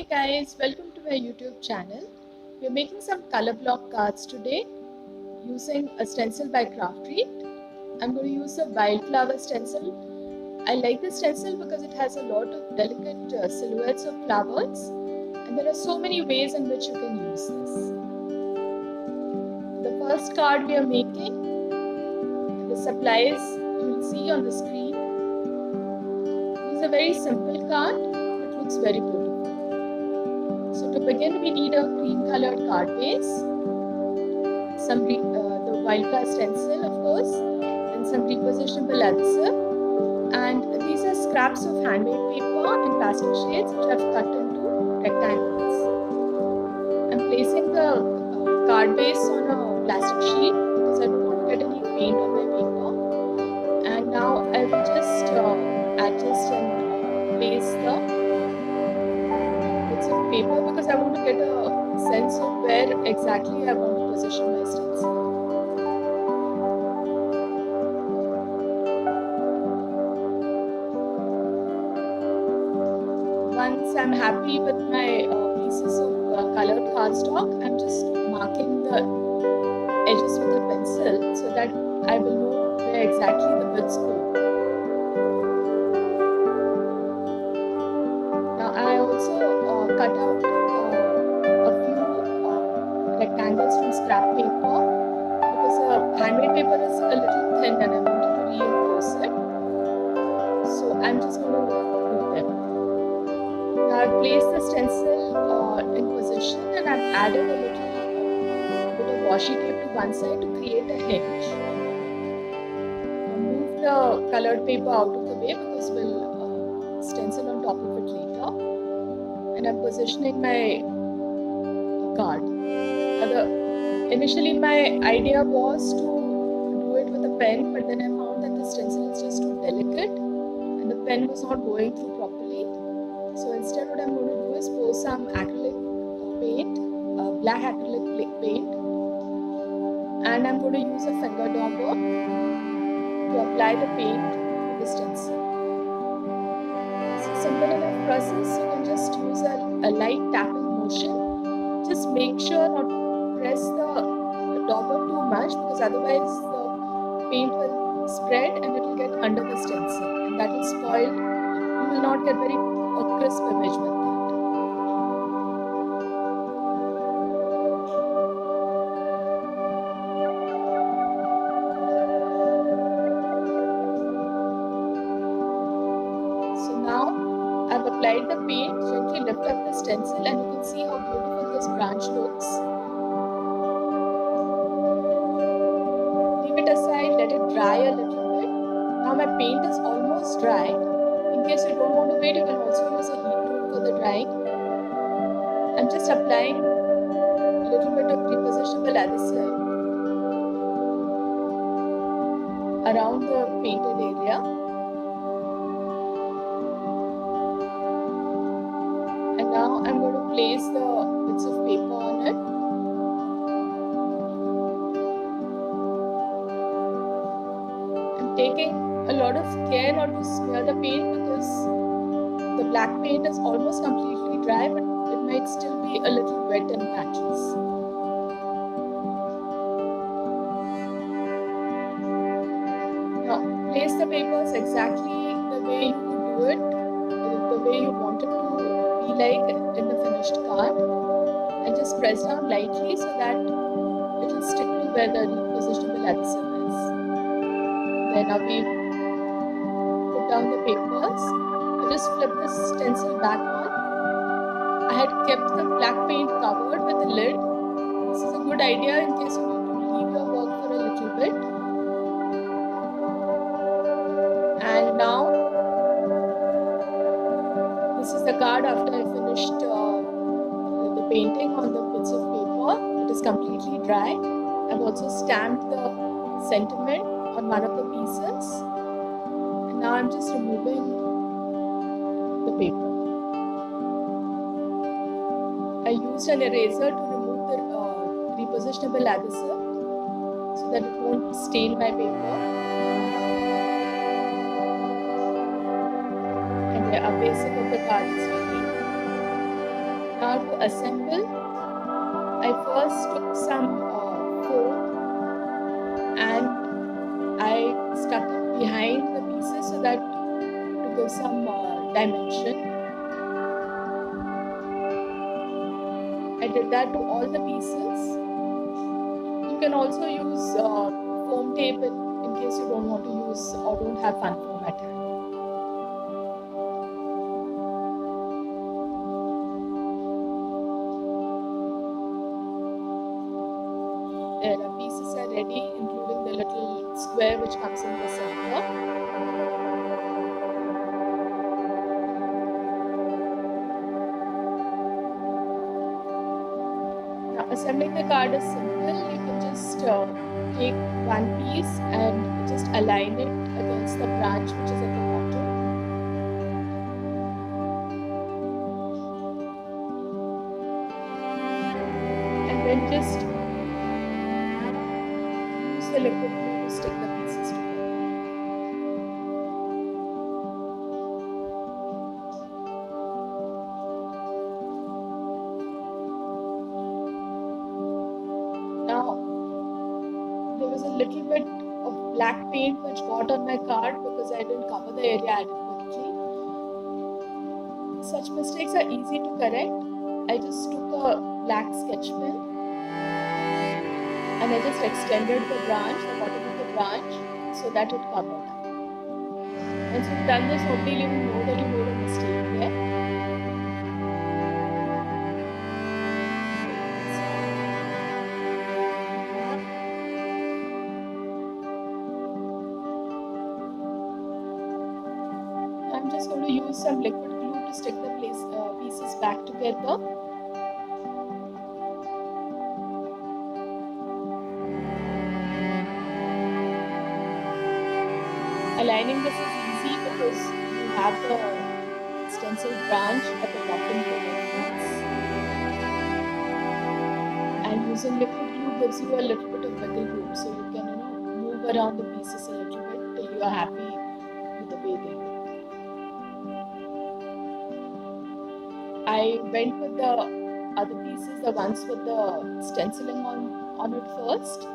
Hey guys, welcome to my YouTube channel. We're making some color block cards today using a stencil by Craftreet. I'm going to use a wildflower stencil. I like this stencil because it has a lot of delicate silhouettes of flowers, and there are so many ways in which you can use this. The first card we are making, the supplies you will see on the screen. This is a very simple card, but looks very beautiful. So to begin, we need a cream colored card base, the wildflower stencil of course, and some repositionable adhesive, and these are scraps of handmade paper and plastic shades which I've cut into rectangles. I'm placing the card base on a plastic sheet because I don't want to get any paint on my paper, and now I will just adjust and place the of paper because I want to get a sense of where exactly I want to position my stencil. Once I'm happy with my pieces of colored cardstock, I'm just marking the edges with a pencil so that I will know where exactly the bits go. Now I also cut out a few rectangles from scrap paper because handmade paper is a little thin and I wanted to reinforce it. So I'm just going to do them. Now I've placed the stencil in position and I've added a little bit of washi tape to one side to create a hinge. I'll move the colored paper out of the way because we'll stencil on top of it later. And I'm positioning my card. Initially my idea was to do it with a pen, but then I found that the stencil is just too delicate and the pen was not going through properly. So instead what I'm going to do is pour some acrylic paint, black acrylic paint, and I'm going to use a finger dauber to apply the paint to the stencil. Simple enough process. You can just use a light tapping motion. Just make sure not to press the dauber too much because otherwise the paint will spread and it will get under the stencil and that will spoil. You will not get very crisp image with that. So now I've applied the paint, gently lift up the stencil and you can see how beautiful this branch looks. Leave it aside, let it dry a little bit. Now my paint is almost dry. In case you don't want to wait, you can also use a heat tool for the drying. I'm just applying a little bit of repositionable adhesive around the painted area. Now I'm going to place the bits of paper on it. I'm taking a lot of care not to smear the paint because the black paint is almost completely dry, but it might still be a little wet in patches. Now place the papers exactly the way you would do it, the way you want it to like in the finished card, and just press down lightly so that it will stick to where the repositionable adhesive is. Then now we put down the papers. I just flip the stencil back on. I had kept the black paint covered with a lid. This is a good idea in case you need to leave your work for a little bit. And now this is the card after I finished the painting on the bits of paper. It is completely dry. I've also stamped the sentiment on one of the pieces. And now I'm just removing the paper. I used an eraser to remove the repositionable adhesive so that it won't stain my paper. The basic of the card is ready. start to assemble, I first took some foam and I stuck it behind the pieces so that to give some dimension. I did that to all the pieces. You can also use foam tape in case you don't want to use or don't have fun foam at hand. There, the pieces are ready, including the little square which comes in the center. Now, assembling the card is simple. You can just take one piece and just align it against the branch which is at the bottom. And then just use the liquid glue to stick the pieces together. Now, there was a little bit of black paint which got on my card because I didn't cover the area adequately. Such mistakes are easy to correct. I just took a black sketch pen and I just extended the branch, the bottom of the branch, so that it covered up. Once you've done this, nobody will even know that you made a mistake there. I'm just going to use some liquid glue to stick the pieces back together. Aligning this is easy because you have the stencil branch at the bottom for reference. And using liquid glue gives you a little bit of wiggle room, so you can move around the pieces a little bit till you are happy with the way they look. I went with the other pieces, the ones with the stenciling on it first.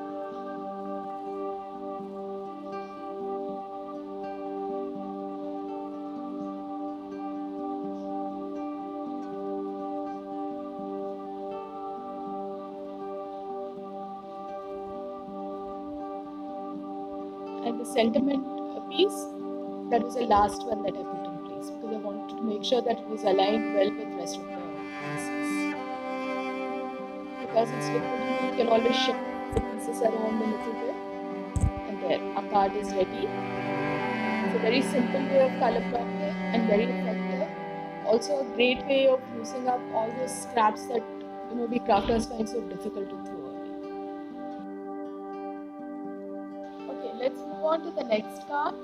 And the sentiment piece, that was the last one that I put in place because I wanted to make sure that it was aligned well with the rest of the pieces. Because it's liquid, you can always shift the pieces around a little bit. And there, our card is ready. It's a very simple way of color blocking and very effective. Also a great way of using up all those scraps that we crafters find so difficult to throw away. Okay, let's move on to the next card.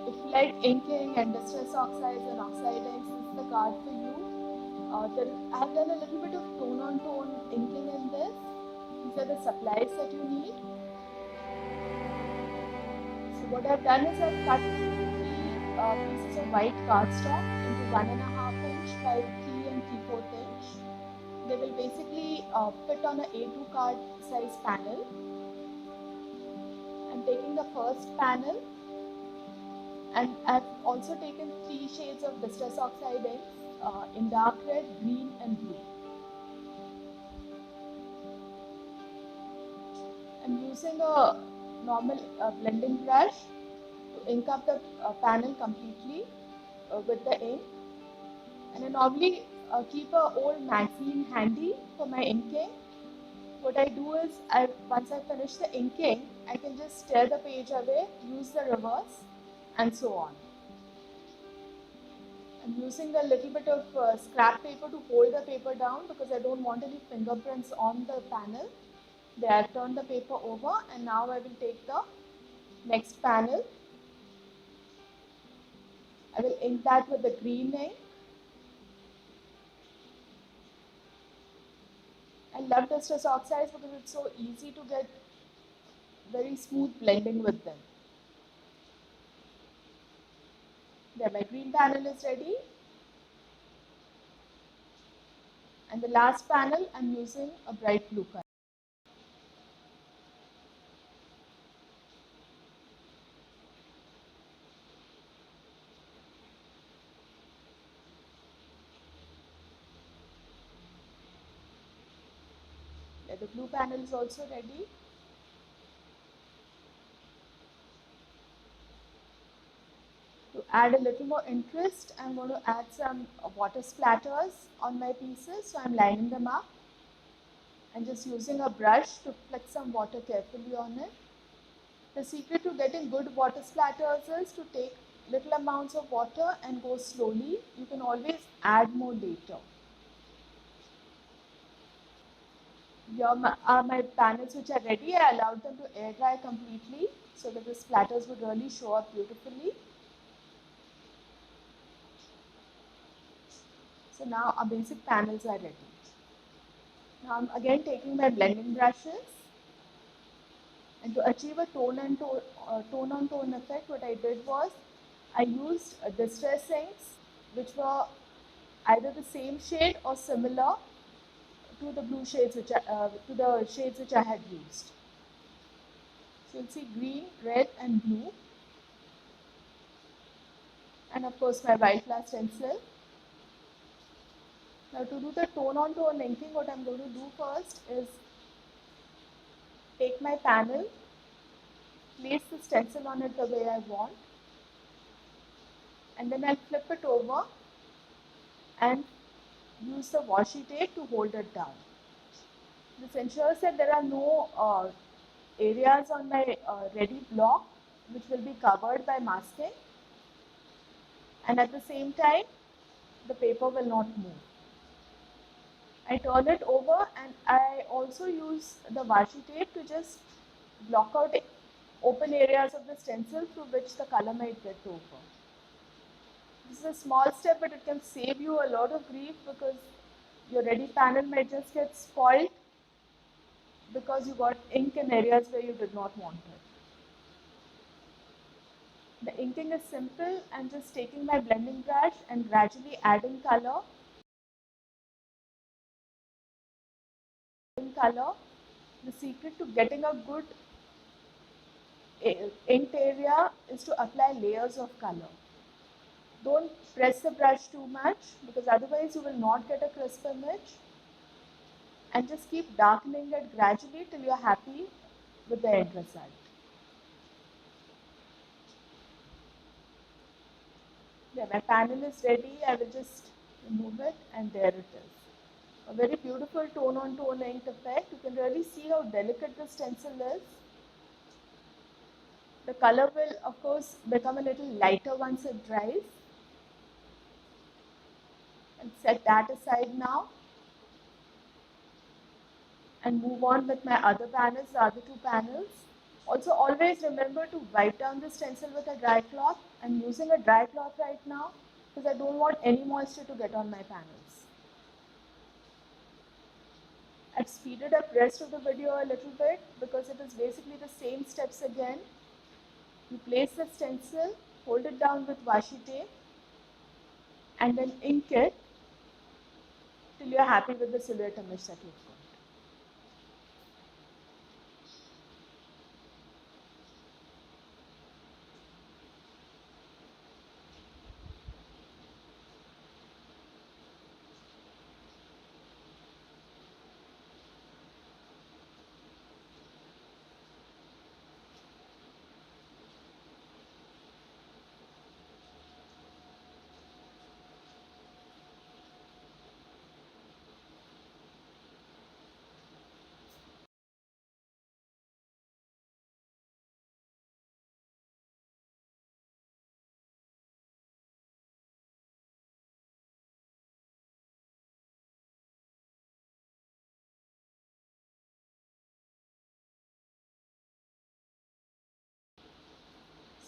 If you like inking and distress oxides and oxidants, this is the card for you. I've done a little bit of tone-on-tone inking in this. These are the supplies that you need. So what I've done is I've cut 3 pieces of white cardstock into 1.5 inch by 3 and 3/4 inch. They will basically fit on an A2 card size panel. I'm taking the first panel and I've also taken 3 shades of distress oxide inks in dark red, green and blue. I'm using a normal blending brush to ink up the panel completely with the ink. And I normally keep an old magazine handy for my inking. What I do is, once I finish the inking, I can just tear the page away, use the reverse, and so on. I'm using a little bit of scrap paper to hold the paper down because I don't want any fingerprints on the panel. There, I've turned the paper over and now I will take the next panel. I will ink that with the green ink. I love distress oxides because it's so easy to get very smooth blending with them. There, my green panel is ready. And the last panel, I'm using a bright blue color. Yeah, the blue panel is also ready. To add a little more interest, I'm going to add some water splatters on my pieces. So I'm lining them up and just using a brush to flick some water carefully on it. The secret to getting good water splatters is to take little amounts of water and go slowly. You can always add more later. Here are my panels which are ready. I allowed them to air dry completely so that the splatters would really show up beautifully. So now our basic panels are ready. Now I'm again taking my blending brushes, and to achieve a tone on tone effect, what I did was I used distress inks which were either the same shade or similar to the blue shades to the shades which I had used. So you'll see green, red, and blue, and of course my wildflower stencil. Now to do the tone on tone inking, what I'm going to do first is take my panel, place the stencil on it the way I want, and then I'll flip it over and use the washi tape to hold it down. This ensures that there are no areas on my ready block which will be covered by masking, and at the same time the paper will not move. I turn it over and I also use the washi tape to just block out open areas of the stencil through which the color might get over. This is a small step, but it can save you a lot of grief because your ready panel might just get spoiled because you got ink in areas where you did not want it. The inking is simple. I'm just taking my blending brush and gradually adding color. The secret to getting a good inked area is to apply layers of color. Don't press the brush too much because otherwise you will not get a crisp image. And just keep darkening it gradually till you're happy with the end result. Yeah, my panel is ready. I will just remove it and there it is. A very beautiful tone on tone inked effect. You can really see how delicate the stencil is. The color will of course become a little lighter once it dries. And set that aside now. And move on with my other panels, the other two panels. Also always remember to wipe down the stencil with a dry cloth. I'm using a dry cloth right now because I don't want any moisture to get on my panels. I've speeded up rest of the video a little bit because it is basically the same steps again. You place the stencil, hold it down with washi tape, and then ink it till you're happy with the silhouette image that you've got.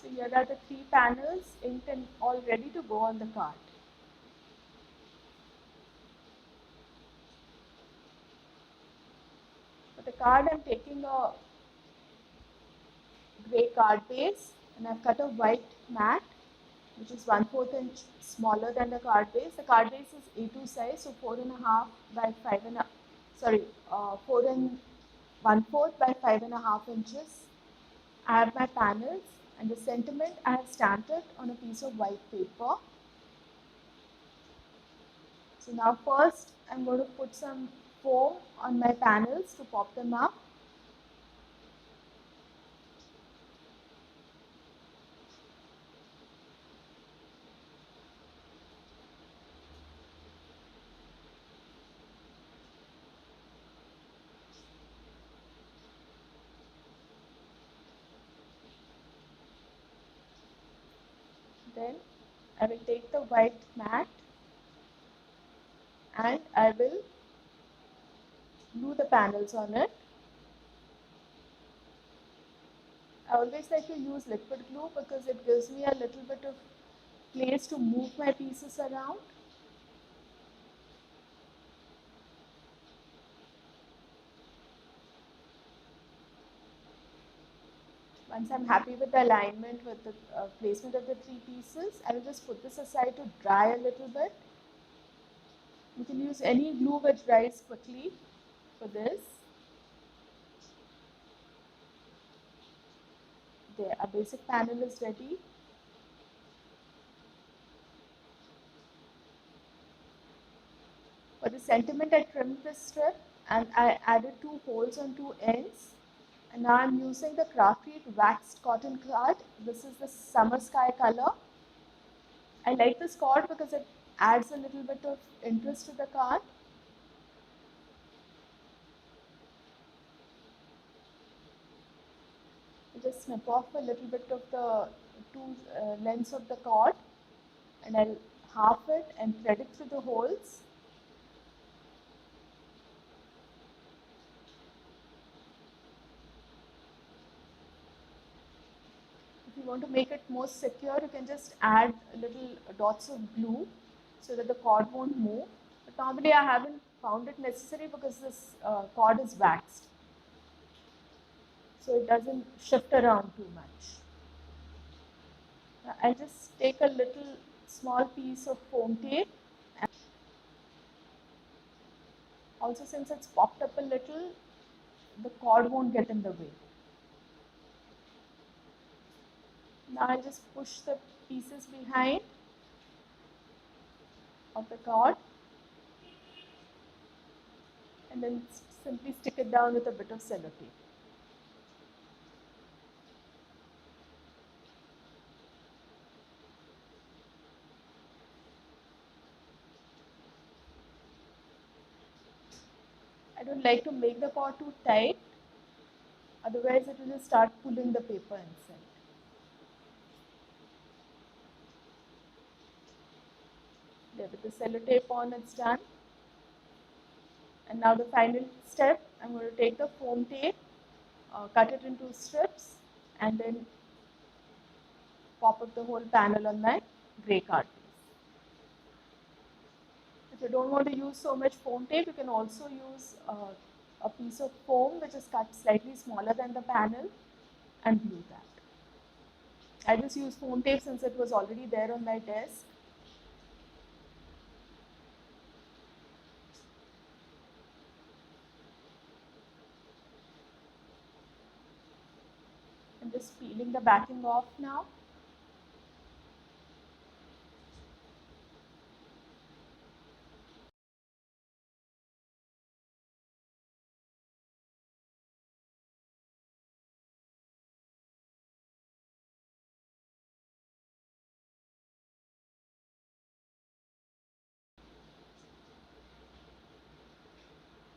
So here are the three panels inked and all ready to go on the card. For the card, I'm taking a grey card base and I've cut a white mat which is 1/4 inch smaller than the card base. The card base is A2 size, so 4.5 by 5 and a, sorry, 4 and 1/4 by 5.5 inches. I have my panels, and the sentiment I have stamped it on a piece of white paper. So now first I'm going to put some foam on my panels to pop them up. Then I will take the white mat and I will glue the panels on it. I always like to use liquid glue because it gives me a little bit of place to move my pieces around. Once I'm happy with the alignment, with the placement of the three pieces, I will just put this aside to dry a little bit. You can use any glue which dries quickly for this. There, a basic panel is ready. For the sentiment, I trimmed this strip and I added two holes on two ends. And now I'm using the Craftreed waxed cotton card. This is the summer sky color. I like this card because it adds a little bit of interest to the card. I just snip off a little bit of the two lengths of the cord and I'll half it and thread it through the holes. If you want to make it more secure, you can just add little dots of glue so that the cord won't move. But normally I haven't found it necessary because this cord is waxed, so it doesn't shift around too much. Now I'll just take a little small piece of foam tape. Also, since it's popped up a little, the cord won't get in the way. Now I'll just push the pieces behind of the cord and then simply stick it down with a bit of sellotape. I don't like to make the cord too tight, otherwise it will just start pulling the paper inside. There, with the sellotape on, it's done. And now the final step, I'm going to take the foam tape, cut it into strips, and then pop up the whole panel on my grey card piece. If you don't want to use so much foam tape, you can also use a piece of foam which is cut slightly smaller than the panel and glue that. I just used foam tape since it was already there on my desk. I'm just peeling the backing off now.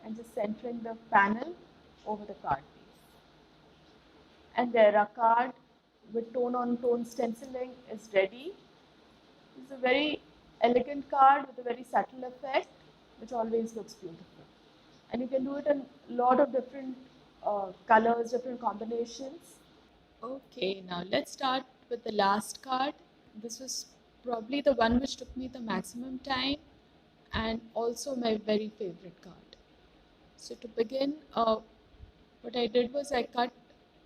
And just centering the panel over the card piece. And there, our card with tone-on-tone stenciling is ready. It's a very elegant card with a very subtle effect, which always looks beautiful. And you can do it in a lot of different colors, different combinations. Okay, now let's start with the last card. This was probably the one which took me the maximum time and also my very favorite card. So to begin, what I did was I cut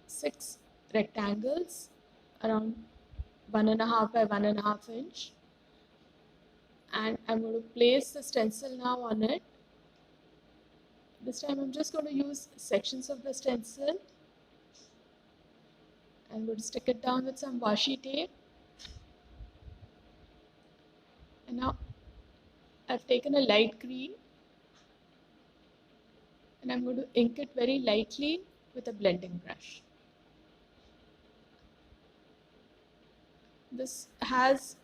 6 rectangles around 1.5 by 1.5 inch, and I'm going to place the stencil now on it. This time I'm just going to use sections of the stencil. I'm going to stick it down with some washi tape. And now I've taken a light green and I'm going to ink it very lightly with a blending brush. This has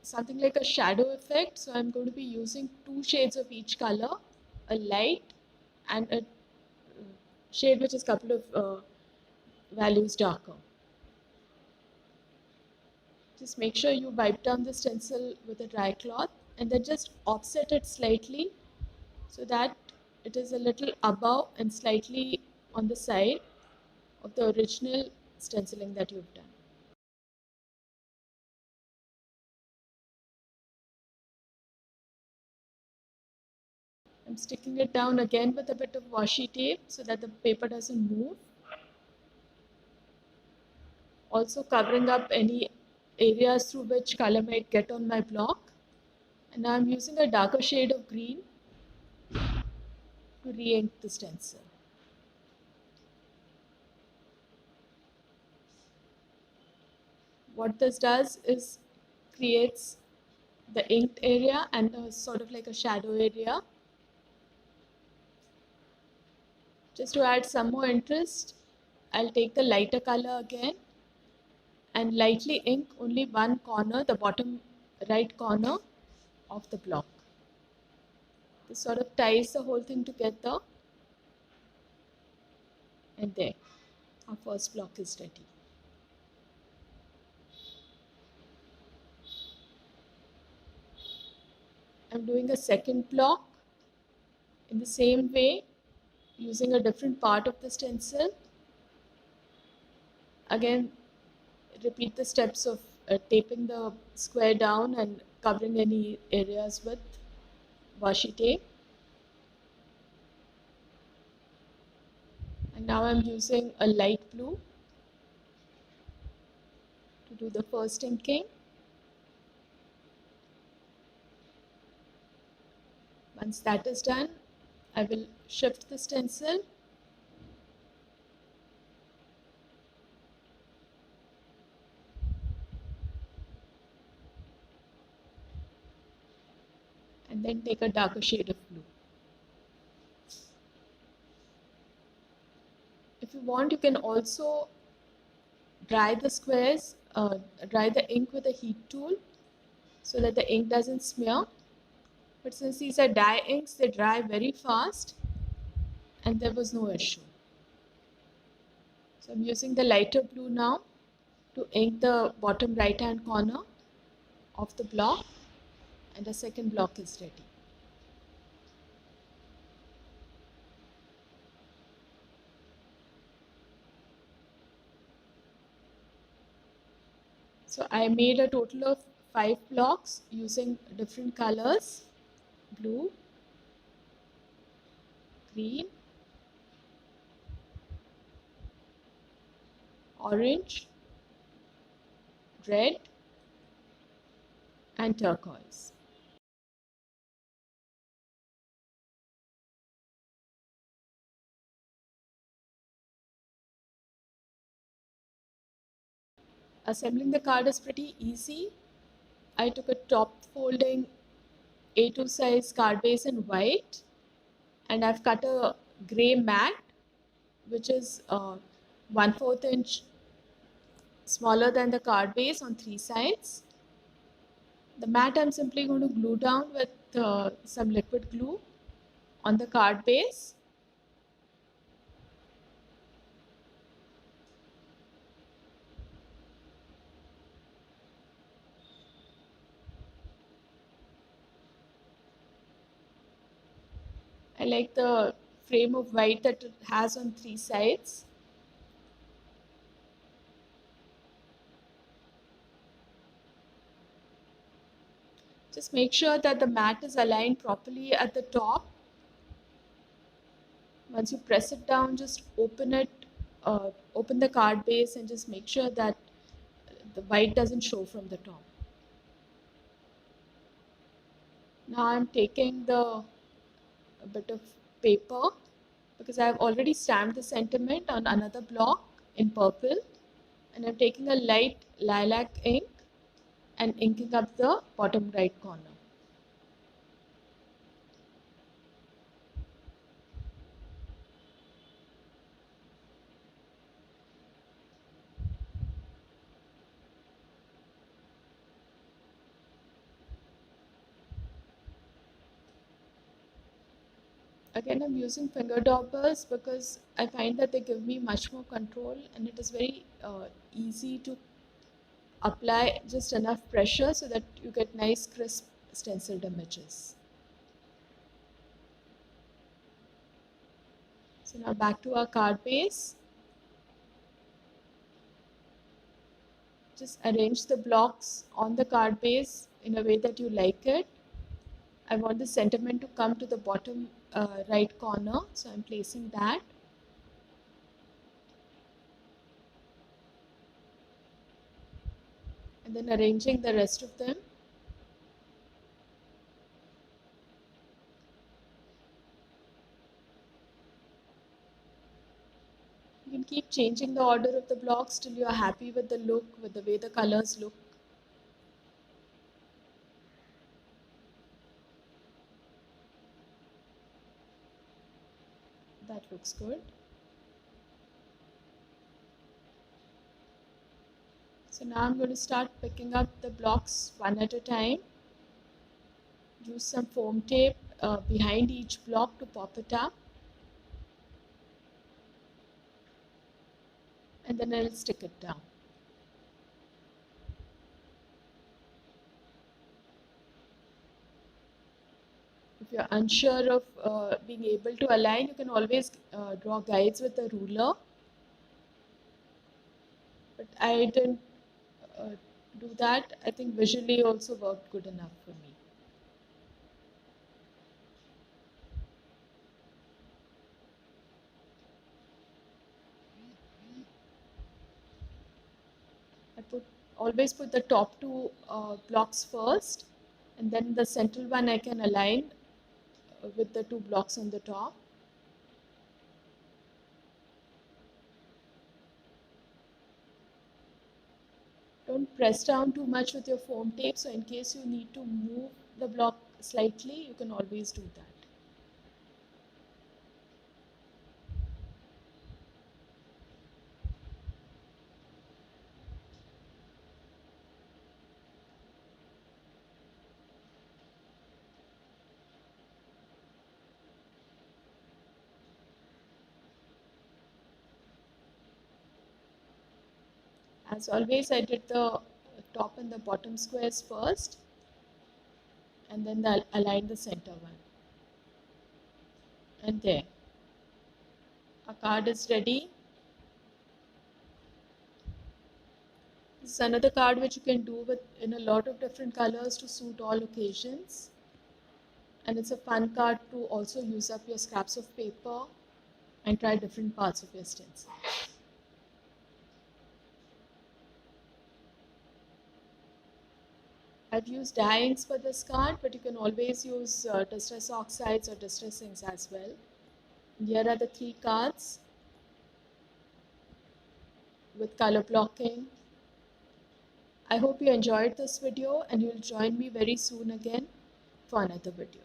something like a shadow effect, so I'm going to be using 2 shades of each color, a light and a shade which is a couple of values darker. Just make sure you wipe down the stencil with a dry cloth and then just offset it slightly so that it is a little above and slightly on the side of the original stenciling that you've done. I'm sticking it down again with a bit of washi tape so that the paper doesn't move. Also covering up any areas through which color might get on my block. And now I'm using a darker shade of green to re-ink the stencil. What this does is creates the inked area and a sort of like a shadow area. Just to add some more interest, I'll take the lighter color again and lightly ink only one corner, the bottom right corner of the block. This sort of ties the whole thing together, and there, our first block is ready. I'm doing a second block in the same way, using a different part of the stencil. Again, repeat the steps of taping the square down and covering any areas with washi tape. And now I'm using a light blue to do the first inking. Once that is done, I will shift the stencil and then take a darker shade of blue. If you want, you can also dry the squares, dry the ink with a heat tool so that the ink doesn't smear. But since these are dye inks, they dry very fast and there was no issue. So I'm using the lighter blue now to ink the bottom right hand corner of the block, and the second block is ready. So I made a total of 5 blocks using different colors: blue, green, orange, red, and turquoise. Assembling the card is pretty easy. I took a top folding A2 size card base in white, and I've cut a grey mat which is 1/4 inch smaller than the card base on 3 sides. The mat I'm simply going to glue down with some liquid glue on the card base. I like the frame of white that it has on 3 sides. Just make sure that the mat is aligned properly at the top. Once you press it down, just open the card base and just make sure that the white doesn't show from the top. Now I'm taking a bit of paper because I've already stamped the sentiment on another block in purple, and I'm taking a light lilac ink and inking up the bottom right corner. Again, I'm using finger daubers because I find that they give me much more control, and it is very easy to apply just enough pressure so that you get nice crisp stenciled images. So now back to our card base. Just arrange the blocks on the card base in a way that you like it. I want the sentiment to come to the bottom right corner, so I'm placing that. And then arranging the rest of them. You can keep changing the order of the blocks till you are happy with the look, with the way the colors look. That looks good. So now I'm going to start picking up the blocks one at a time. Use some foam tape behind each block to pop it up. And then I'll stick it down. If you're unsure of being able to align, you can always draw guides with a ruler. But I didn't do that. I think visually also worked good enough for me. Always put the top two blocks first, and then the central one I can align with the two blocks on the top. Don't press down too much with your foam tape, so in case you need to move the block slightly, you can always do that. As always, I did the top and the bottom squares first, and then align the center one. And there, our card is ready. This is another card which you can do in a lot of different colors to suit all occasions. And it's a fun card to also use up your scraps of paper and try different parts of your stencil. I've used dye inks for this card, but you can always use distress oxides or distress inks as well. And here are the 3 cards with color blocking. I hope you enjoyed this video, and you'll join me very soon again for another video.